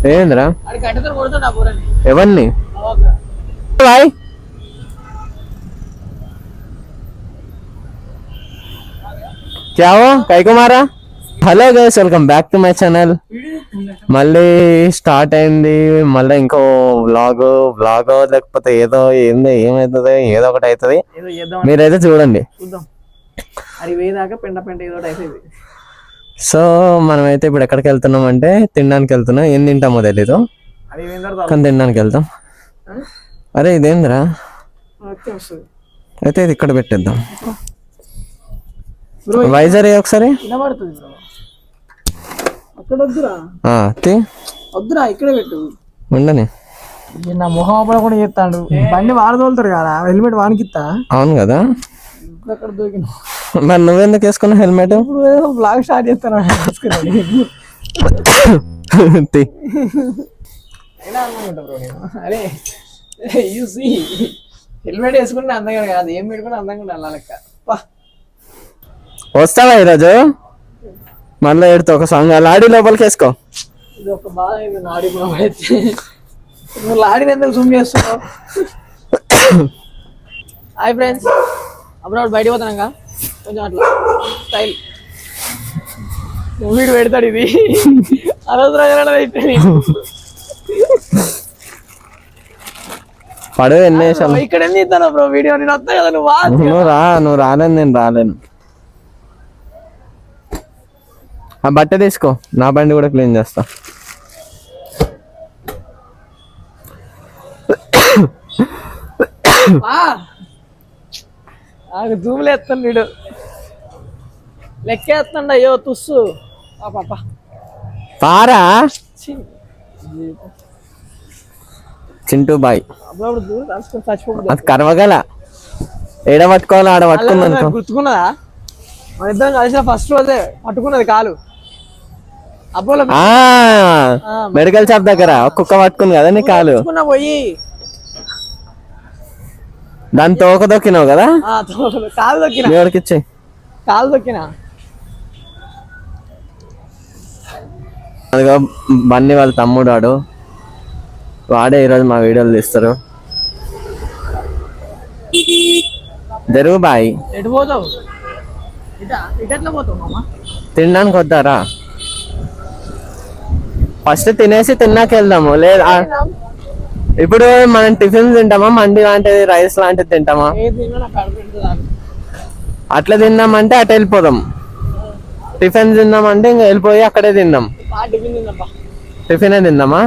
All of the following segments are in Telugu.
ఏంద్రా ఎవరిని బాయ్ क्या हो कई को मारा hello guys welcome back to my channel. మళ్ళీ స్టార్ట్ అయింది మళ్ళీ ఇంకో వ్లాగ్ లేకపోతే ఏదో ఏంది ఏమవుతుంది ఏదో ఒకటి అవుతుంది. మీరైతే చూడండి. సో మనమైతే ఇప్పుడు ఎక్కడికి వెళ్తున్నాం అంటే తినడానికి వెళ్తున్నాం. ఏం తింటామో తెలీదు కానీ తినడానికి వెళ్తాం. అరే ఇదేంద్రా అయితే ఇది ఇక్కడ పెట్టేద్దాం. వైజాగ్ ఒకసారి ఇక్కడ పెట్టు ఉండని నా మొహం అప్పుడు కూడా చేస్తాడు. బండి వాడదోలుతారు కదా హెల్మెట్ వానికిస్తా. అవును కదా అక్కడ దూకిన మరి నువ్వెందుకు వేసుకున్నావు హెల్మెట్? ఇప్పుడు బ్లాగ్ స్టార్ట్ చేస్తాను అరే హెల్మెట్ వేసుకుంటే అందంగా కాదు ఏం పెట్టుకుంటే అందంగా ఉండాలి లెక్క. వస్తావా ఈరోజు? మళ్ళీ ఎడుతా ఒక సాంగ్ లాడీ లోపలికి వేసుకో. ఇది ఒక బాధ అయింది లాడీ అయితే నువ్వు లాడీని ఎందుకు జూమ్ చేస్తున్నావు? హాయ్ ఫ్రెండ్స్, అప్పుడు బయట పోతానంగా కొంచెం అట్లా స్టైల్ వీడు పెడతాడు. ఇది అనవసరంగా అయితే పడవ ఎన్ని ఇక్కడ ఎన్ని ఇస్తాను బ్రో వీడియో. నేను వస్తా కదా నువ్వు రాలేను. నేను రాలేను. ఆ బట్ట తీసుకో, నా బండి కూడా క్లీన్ చేస్తా. జూములు ఎత్తాను వీడు లెక్కేస్తాడు. అయ్యో తుస్సు పారా చింటూ బాయ్ అది కరవగల ఏడ పట్టుకోవాలి ఆడ పట్టుకుంది గుర్తుకున్నదా? మన ఇద్దరం కలిసిన ఫస్ట్ రోజే పట్టుకున్నది కాలు అబ్బోలో మెడికల్ షాప్ దగ్గర కుక్క పట్టుకుంది కదా నీ కాలు. పోయి దాని తోక దొక్కినావు కదా? కాలు దొక్కిన ఎవరికి కాలు దొక్కిన. అదిగో బన్నీ వాళ్ళ తమ్ముడు వాడే ఈరోజు మా వీడియోలు తీస్తారు. జరుగు బాయ్. ఎటు పోతావు? తినడానికి వద్దారా? ఫస్ట్ తినేసి తిన్నాక వెళ్దాము. లేదా ఇప్పుడు మనం టిఫిన్ తింటామా, మండి లాంటిది రైస్ లాంటిది తింటామా? అట్లా తిన్నామంటే అటు వెళ్ళిపోదాం. టిఫిన్ తిందామంటే ఇంకా వెళ్ళిపోయి అక్కడే తిందాం. టిఫినే తిందామా?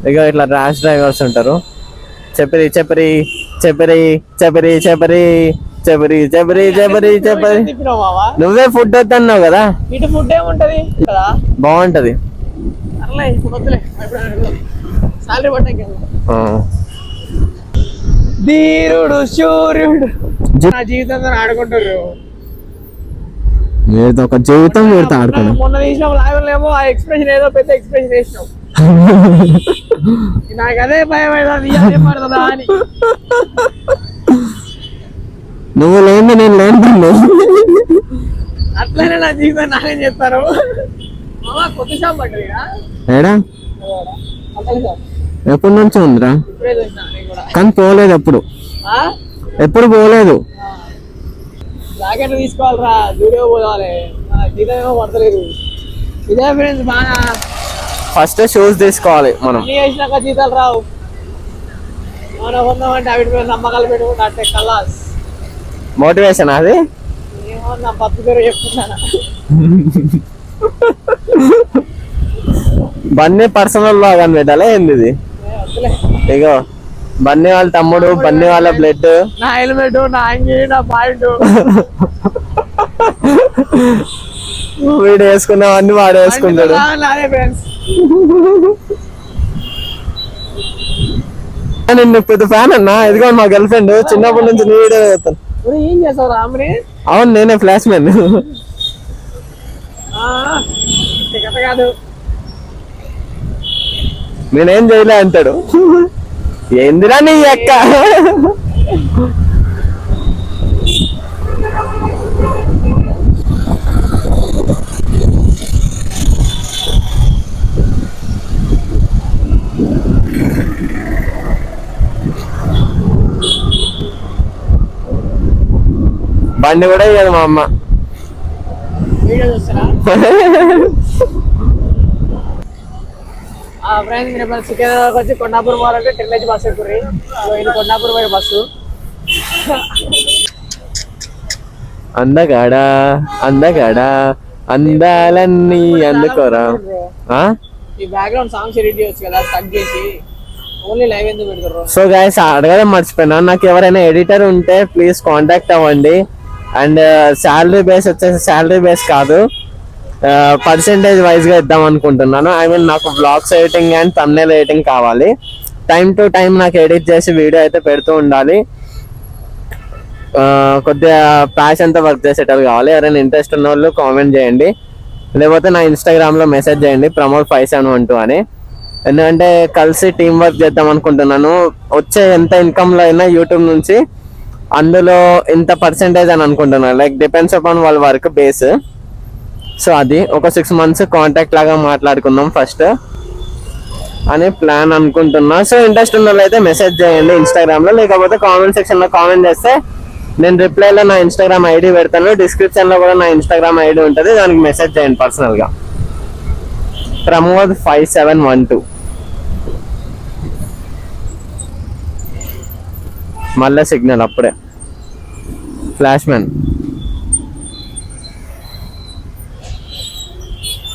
ఇక ఇట్లా ర్యాష్ డ్రైవర్స్ ఉంటారు. చెప్పరి చెప్పరి చెప్పరి చెప్పరి చెప్పరి చెప్పరి చెప్పరి చెప్పరి చెప్పరి నువ్వే ఫుడ్ వద్దన్నావు కదా. ఫుడ్ ఏముంటది బాగుంటది. ధీరుడు సూర్యుడు నా జీవితంతో ఆడుకుంటారు. ఒక జీవితం పెడతా ఆడుకున్నాం. మొన్న తీసినాం లాగలేమో ఆ ఎక్స్ప్రెషన్ ఏదో పెద్ద ఎక్స్ప్రెషన్ వేసినాం. నాకు అదే భయం పడుతుందా అని. నువ్వు లేని నేను లేను. అట్లనే నా జీవితం నాకేం చెప్తారు. కొత్త షాప్ పడ్డది ఏడా ఎప్పటి నుంచి ఉందిరా? కానీ పోలేదు ఎప్పుడు పోలేదు. జాకెట్ తీసుకోవాలరా, దూరే పోవాలి. జీతం ఏమో పడతలేదు. ఇదే ఫ్రెండ్స్ బాగా ఫస్ట్ షూస్ తీసుకోవాలి. మనం చేసినాక జీతాలు రావు. మనం కొందామంటే అవి నమ్మకాలు పెట్టుకుంటా అంటే కలాస్ మోటివేషన్ అది. ఏమన్నా పత్తు పేరు చెప్తున్నాను. బన్నీ పర్సనల్ లాగా పెట్టాలి. ఏంది ఇది? ఇగో బన్నీ వాళ్ళ తమ్ముడు, బన్నీ వాళ్ళ బ్లడ్, నా హెల్మెట్, నా అంగి, నా పాయింట్. వీడు వేసుకున్నావన్నీ వాడు వేసుకుంటాడు. నేను పెద్ద ఫ్యాన్ అన్నా. ఇదిగో మా గర్ల్ ఫ్రెండ్ చిన్నప్పటి నుంచి నీ వీడియో చేస్తాను. ఏం చేస్తావు రామని? అవును నేనే ఫ్లాష్ మ్యాన్. కాదు నేనేం చేయలే అంటాడు. ఏందిరా నీ అక్క? బండి కూడా ఇవ్వదు మా అమ్మ. వీడియో చూస్తారా ఫ్రెండ్స్? మీరు ఎప్పుడు సికింద్రాబాద్ వచ్చి కొండాపూర్ పోవాలంటే 10 బస్సు ఎక్కుర్రి. ఇది కొండాపూర్ పోయే బస్సు. అందగాడా అందగాడా అందాలన్నీ అందుకోరా. ఈ బ్యాక్గ్రౌండ్ సాంగ్స్ ఎడిట్ చేయొచ్చు కదా, కట్ చేసి ఓన్లీ లైవ్ ఎందుకు పెడతారు? సో గైస్ అడగడం మర్చిపోయినా, నాకు ఎవరైనా ఎడిటర్ ఉంటే ప్లీజ్ కాంటాక్ట్ అవ్వండి. అండ్ శాలరీ బేస్ వచ్చేసి శాలరీ బేస్ కాదు, పర్సెంటేజ్ వైజ్ గా ఇద్దాం అనుకుంటున్నాను. ఐ మీన్ నాకు vlogs editing and thumbnail editing కావాలి. టైం టు టైం నాకు ఎడిట్ చేసి వీడియో అయితే పెడుతూ ఉండాలి. కొద్దిగా ప్యాషన్తో వర్క్ చేసేటప్పుడు కావాలి. ఎవరైనా ఇంట్రెస్ట్ ఉన్న వాళ్ళు కామెంట్ చేయండి, లేకపోతే నా ఇన్స్టాగ్రామ్లో మెసేజ్ చేయండి promote5712 అని. ఎందుకంటే కలిసి టీం వర్క్ చేద్దాం అనుకుంటున్నాను. వచ్చే ఎంత ఇన్కమ్లో అయినా యూట్యూబ్ నుంచి అందులో ఇంత పర్సెంటేజ్ అని అనుకుంటున్నాను. లైక్ డిపెండ్స్ అపాన్ వాళ్ళ వర్క్ బేస్. సో అది ఒక 6 months కాంటాక్ట్ లాగా మాట్లాడుకుందాం ఫస్ట్ అని ప్లాన్ అనుకుంటున్నా. సో ఇంట్రెస్ట్ ఉన్న వాళ్ళు అయితే మెసేజ్ చేయండి ఇన్స్టాగ్రామ్లో, లేకపోతే కామెంట్ సెక్షన్లో కామెంట్ చేస్తే నేను రిప్లైలో నా ఇన్స్టాగ్రామ్ ఐడి పెడతాను. డిస్క్రిప్షన్లో కూడా నా ఇన్స్టాగ్రామ్ ఐడి ఉంటుంది, దానికి మెసేజ్ చేయండి పర్సనల్గా. promote5712. మళ్ళీ సిగ్నల్ అప్పుడే ఫ్లాష్ మ్యాన్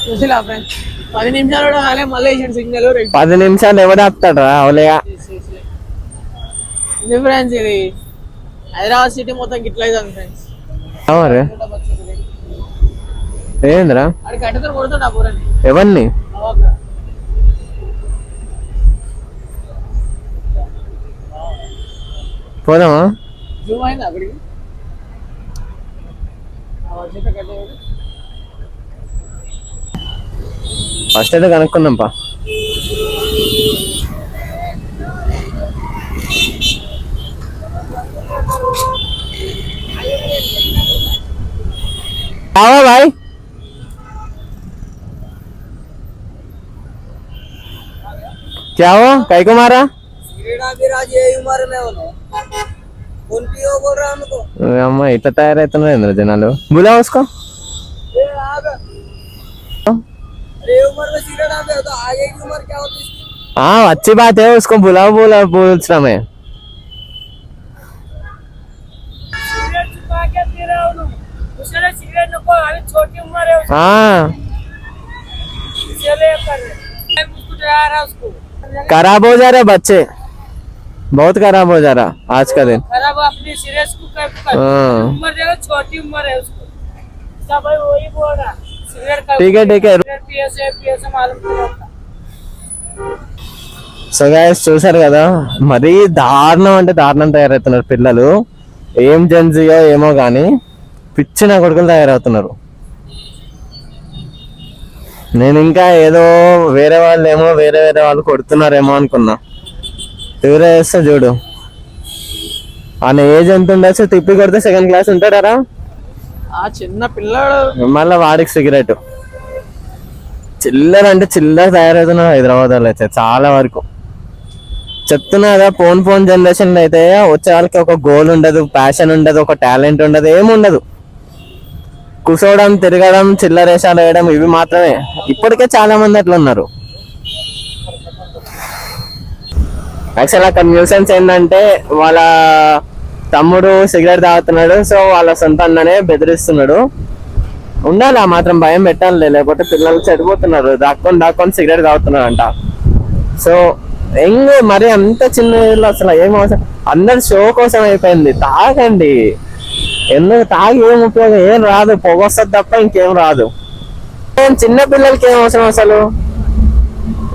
చూసిలా ఫ్రెండ్స్, 10 నిమిషాలు కూడా కాలే మళ్ళీ వేసాడు సిగ్నల్. 10 నిమిషాలు ఎవరు ఆపుతాడు రా అవలేగా. ఇది ఫ్రెండ్స్, ఇది హైదరాబాద్ సిటీ మొత్తం గిట్ల అవుతుంది ఫ్రెండ్స్. మరి ఏంద్రా అది గడ్డతో కొడుతుండ పూరని ఎవరిని? పోదామా? జూమ్ అయింది అక్కడికి. ఫస్ట్ అయితే కనుక్కుందాం పా. आओ भाई, क्या हुआ? कई को मारा? अम्मा इतना तैयार है इतना इंद्र जनालो बुलाओ उसको. हाँ अच्छी बात है, उसको बुलाओ पूछ रहा मैं. हाँ खराब हो जा रहे बच्चे, बहुत खराब हो जा रहा आज का दिन. खराब अपनी सीरियस को उम्र देखो, छोटी उम्र है उसको. सब वही बोल रहा ठीक है ठीक है. సో గైస్ చూసారు కదా, మరీ దారుణం అంటే దారుణం తయారవుతున్నారు పిల్లలు. ఏం జెన్జీయో ఏమో కానీ పిచ్చి నా కొడుకులు తయారవుతున్నారు. నేను ఇంకా ఏదో వేరే వాళ్ళు ఏమో వేరే వాళ్ళు కొడుతున్నారేమో అనుకున్నా. ఎవరో వేస్తా చూడు, ఆయన ఏజ్ ఎంత ఉండొచ్చు, తిప్పి కొడితే 2nd class ఉంటాడారా ఆ చిన్న పిల్లాడు. మళ్ళీ వాడికి సిగరెట్. చిల్లర అంటే చిల్లర తయారవుతున్నారు హైదరాబాద్ వాళ్ళు అయితే చాలా వరకు. చెప్తున్నా కదా, ఫోన్ జనరేషన్ అయితే వచ్చే వాళ్ళకి ఒక గోల్ ఉండదు, ప్యాషన్ ఉండదు, ఒక టాలెంట్ ఉండదు, ఏముండదు. కూర్చోవడం, తిరగడం, చిల్లరేషాలు వేయడం, ఇవి మాత్రమే. ఇప్పటికే చాలా మంది అట్లా ఉన్నారు. యాక్చువల్ అక్కడ న్యూసెన్స్ ఏంటంటే వాళ్ళ తమ్ముడు సిగరెట్ తాగుతున్నాడు, సో వాళ్ళ సొంత అన్ననే బెదిరిస్తున్నాడు. ఉండాలి ఆ మాత్రం భయం పెట్టాలి, లేకపోతే పిల్లలు చెడిపోతున్నారు. దాక్కొని సిగరెట్ తాగుతున్నారు అంట. సో మరి అంత చిన్న ఏళ్ళు అసలు ఏం అవసరం, అందరు షో కోసం అయిపోయింది. తాగండి, ఎందుకు తాగి ఏం ఉపయోగం, ఏం రాదు, పొగ వస్తుంది తప్ప ఇంకేం రాదు. చిన్న పిల్లలకి ఏం అవసరం అసలు.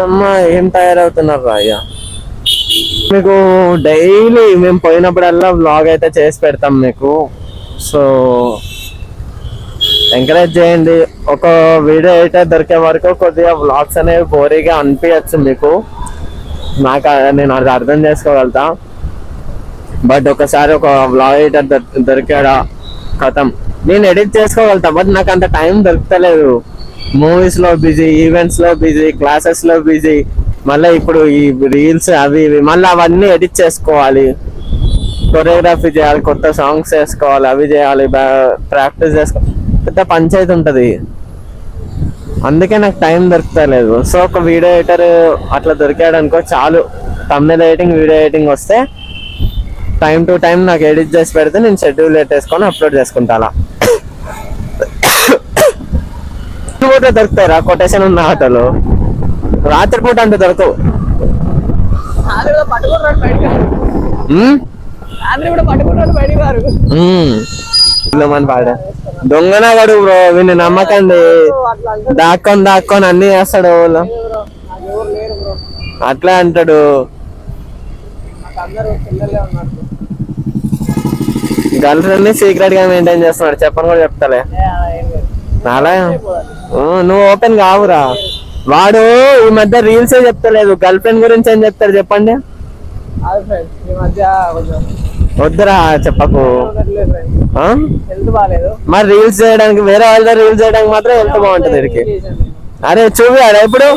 అమ్మా ఏం తయారవుతున్నారు అయ్యా. మీకు డైలీ మేము పోయినప్పుడల్లా వ్లాగ్ అయితే చేసి పెడతాం మీకు. సో ఎంకరేజ్ చేయండి. ఒక వీడియో అయితే దొరికే వరకు కొద్దిగా వ్లాగ్స్ అనేవి బోరీగా అనిపించచ్చు మీకు, నేను అది అర్థం చేసుకోగలుగుతా. బట్ ఒకసారి ఒక వ్లాగ్ ఎడిటర్ దొరికాడా కథం, నేను ఎడిట్ చేసుకోగలుగుతా. బట్ నాకు అంత టైం దొరుకుతలేదు. మూవీస్లో బిజీ, ఈవెంట్స్లో బిజీ, క్లాసెస్లో బిజీ, మళ్ళీ ఇప్పుడు ఈ రీల్స్ అవి ఇవి మళ్ళీ అవన్నీ ఎడిట్ చేసుకోవాలి. కొరియోగ్రఫీ చేయాలి, కొత్త సాంగ్స్ వేసుకోవాలి, అవి చేయాలి, ప్రాక్టీస్ చేసుకోవాలి, పెద్ద పంచాయతీ ఉంటుంది. అందుకే నాకు టైం దొరుకుతలేదు. సో ఒక వీడియో ఎడిటర్ అట్లా దొరికాడు అనుకో చాలు. thumbnail ఎడిటింగ్, వీడియో ఎడిటింగ్ వస్తే టైం టు టైం నాకు ఎడిట్ చేసి పెడితే నేను షెడ్యూల్ పెట్టేసుకొని అప్లోడ్ చేసుకుంటా. అలా పూట దొరుకుతాయిరా కొటేషన్ ఉన్న ఆటోలు, రాత్రిపూట అంటే దొరకవు. పట్టుకుంటాడు బయటికి రాత్రి కూడా పట్టుకుంటాడు బయటికి రారు. మన పాట దొంగన వాడు బ్రో, వీడిని నమ్మకండి. దాక్కొని అన్ని చేస్తాడు. ఎవరు లేరు బ్రో, అట్లా అంటాడు. నాకు అందరూ పిల్లలే ఉన్నారు. గర్ల్ ఫ్రెండ్ ని సీక్రెట్ గా మెయింటైన్ చేస్తున్నాడు, చెప్పని కూడా చెప్తాలే. అలా నువ్వు ఓపెన్ కావురా. వాడు ఈ మధ్య రీల్స్ చెప్తలేదు, గర్ల్ ఫ్రెండ్ గురించి ఏం చెప్తారు చెప్పండి. ఈ మధ్య వద్దురా చెప్పకు. హెల్త్ బాగాలేదు, మరి రీల్స్ చేయడానికి, వేరే వాళ్ళ రీల్స్ చేయడానికి మాత్రం హెల్త్ బాగుంటుంది వీడికి. అరే చూపియాడు ఎప్పుడు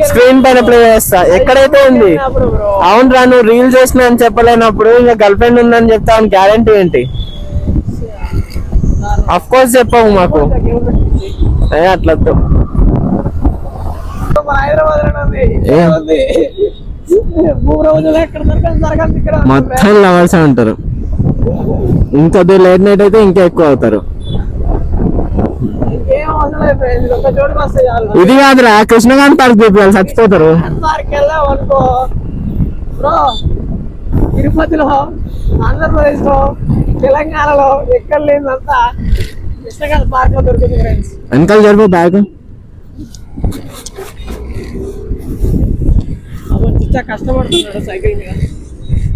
స్క్రీన్ పైన ప్లే చేస్తా, ఎక్కడైతే ఉంది. అవునరా, నువ్వు రీల్ చేసినా అని చెప్పలేనప్పుడు ఇంకా గర్ల్ ఫ్రెండ్ ఉందని చెప్తావు, గ్యారంటీ ఏంటి? అఫ్ కోర్స్ చెప్పవు మాకు. అట్లా మొత్తం లవర్స్ అంటారు. ఇంకొద్ది లేట్ నైట్ అయితే ఇంకా ఎక్కువ అవుతారు. ఇది కాదురా, కృష్ణకాంత్ పార్క్ చూపించాలి, చచ్చిపోతారు. తిరుపతిలో, ఆంధ్రప్రదేశ్ లో, తెలంగాణలో ఎక్కడ లేదంతా కృష్ణకాంత్ పార్క్ లో దొరుకుతుంది ఫ్రెండ్స్. వెనకాల జరిపో బ్యాగ్. కష్టపడుతున్నాడు సైకిల్ మీద,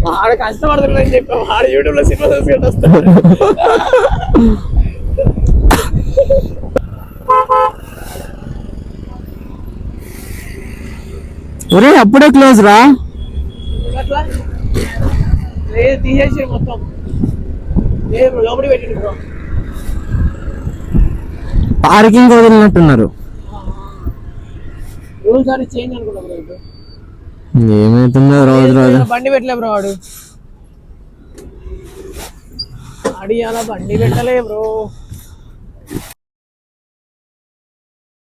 వాడు కష్టపడుతున్నాడు అని చెప్పి వాడు యూట్యూబ్ లో సినిమా చూసుకుంటూ వస్తాడు. ఒరే అప్పుడే క్లోజ్ రా. అట్లా లేదు, తీసేసి మొత్తం లేదు లోపలికి పెట్టిండు బ్రో. పార్కింగ్ వదిలినట్టున్నారు. రూల్స్ అన్ని చేంజ్ అనుకున్నా బ్రో. ఇప్పుడు ఏమైతుందో రోజు రోజు. బండి పెట్టలే బ్రో వాడు, అడియాల బండి పెట్టలే బ్రో.